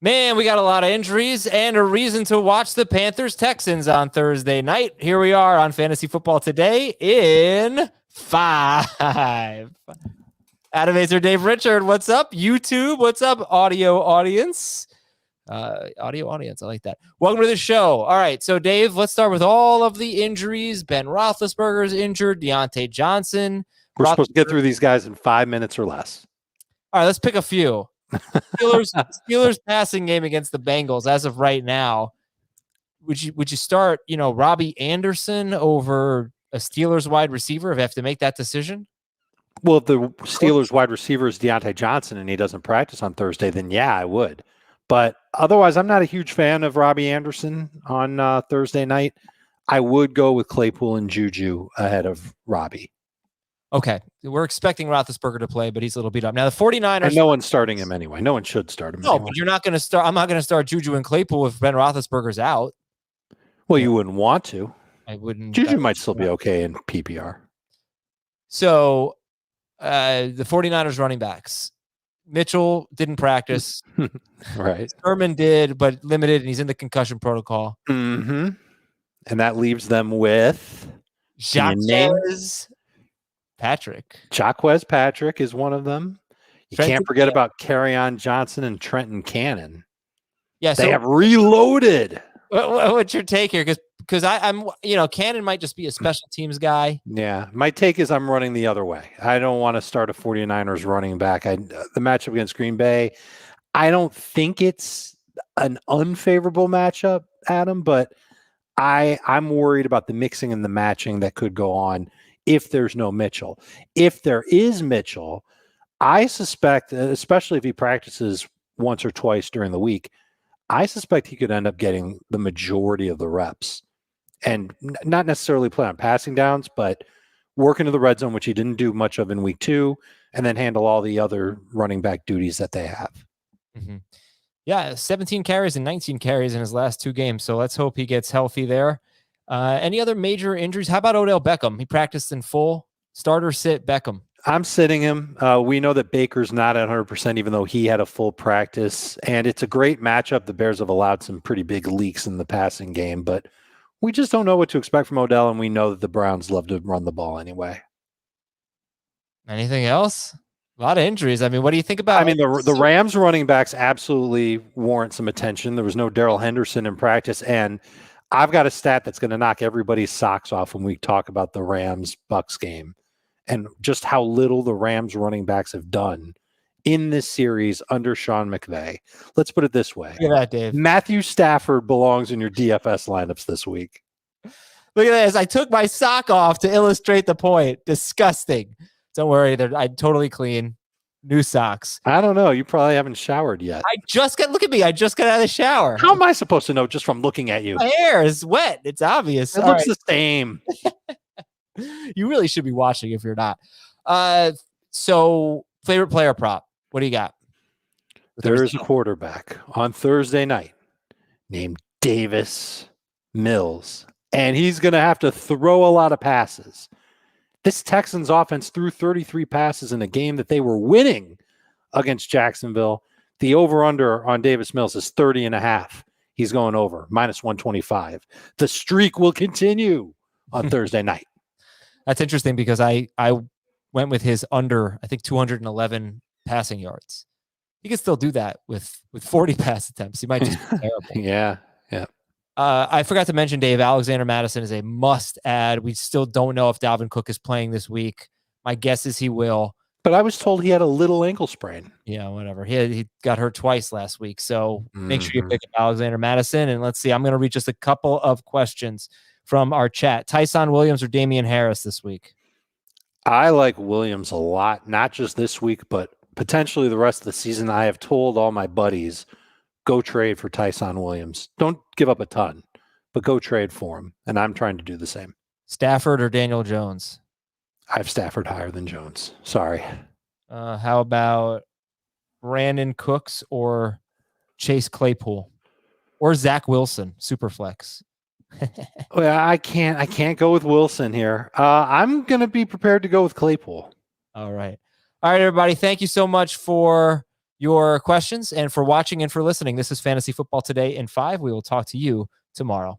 Man, we got a lot of injuries and a reason to watch the Panthers-Texans on Thursday night. Here we are on Fantasy Football Today in 5. Adam Azer, Dave Richard, what's up? YouTube, what's up? Audio audience. I like that. Welcome to the show. All right, so Dave, let's start with all of the injuries. Ben Roethlisberger's injured. Deontay Johnson. We're supposed to get through these guys in 5 minutes or less. All right, let's pick a few. Steelers passing game against the Bengals as of right now. Would you start, Robbie Anderson over a Steelers wide receiver if you have to make that decision? Well, if the Steelers wide receiver is Deontay Johnson and he doesn't practice on Thursday, then yeah, I would. But otherwise, I'm not a huge fan of Robbie Anderson on Thursday night. I would go with Claypool and Juju ahead of Robbie. Okay, we're expecting Roethlisberger to play, but he's a little beat up. Now, the 49ers... And no one's starting him anyway. No one should start him anyway. But you're not going to start... I'm not going to start Juju and Claypool if Ben Roethlisberger's out. Well, you wouldn't want to. I wouldn't... Juju might still be okay in PPR. So, the 49ers running backs. Mitchell didn't practice. Right. Sherman did, but limited, and he's in the concussion protocol. Mm-hmm. And that leaves them with... Jaquez Patrick is one of them. You can't forget about Kerryon Johnson and Trenton Cannon. Yeah, they have reloaded. What's your take here? Because I'm Cannon might just be a special teams guy. Yeah, my take is I'm running the other way. I don't want to start a 49ers running back. The matchup against Green Bay, I don't think it's an unfavorable matchup, Adam, but I'm worried about the mixing and the matching that could go on if there's no Mitchell. If there is Mitchell, I suspect, especially if he practices once or twice during the week, I suspect he could end up getting the majority of the reps and not necessarily play on passing downs, but work into the red zone, which he didn't do much of in week 2, and then handle all the other running back duties that they have. Mm-hmm. Yeah, 17 carries and 19 carries in his last 2 games. So let's hope he gets healthy there. Any other major injuries? How about Odell Beckham? He practiced in full. Starter sit Beckham. I'm sitting him. We know that Baker's not at 100%, even though he had a full practice. And it's a great matchup. The Bears have allowed some pretty big leaks in the passing game, but we just don't know what to expect from Odell, and we know that the Browns love to run the ball anyway. Anything else? A lot of injuries. I mean, what do you think about... I mean, the Rams running backs absolutely warrant some attention. There was no Darrell Henderson in practice, and I've got a stat that's going to knock everybody's socks off when we talk about the Rams-Bucks game and just how little the Rams running backs have done in this series under Sean McVay. Let's put it this way. Look at that, Dave. Matthew Stafford belongs in your DFS lineups this week. Look at this. I took my sock off to illustrate the point. Disgusting. Don't worry. I'm totally clean. New socks. I don't know. You probably haven't showered yet. Look at me. I just got out of the shower. How am I supposed to know just from looking at you? My hair is wet. It's obvious. It looks the same. You really should be watching if you're not. So favorite player prop. What do you got? There is a quarterback on Thursday night named Davis Mills, and he's going to have to throw a lot of passes. This Texans offense threw 33 passes in a game that they were winning against Jacksonville. The over-under on Davis Mills is 30.5. He's going over, minus 125. The streak will continue on Thursday night. That's interesting because I went with his under, I think, 211 passing yards. He can still do that with 40 pass attempts. He might just be terrible. Yeah. I forgot to mention, Dave, Alexander Mattison is a must-add. We still don't know if Dalvin Cook is playing this week. My guess is he will. But I was told he had a little ankle sprain. Yeah, whatever. He got hurt twice last week. So make sure you pick up Alexander Mattison. And let's see, I'm going to read just a couple of questions from our chat. Tyson Williams or Damian Harris this week? I like Williams a lot, not just this week, but potentially the rest of the season. I have told all my buddies, go trade for Tyson Williams. Don't give up a ton, but go trade for him. And I'm trying to do the same. Stafford or Daniel Jones? I have Stafford higher than Jones. Sorry. How about Brandon Cooks or Chase Claypool or Zach Wilson, Superflex? Well, I can't go with Wilson here. I'm going to be prepared to go with Claypool. All right, everybody. Thank you so much for your questions and for watching and for listening. This is Fantasy Football Today in 5. We will talk to you tomorrow.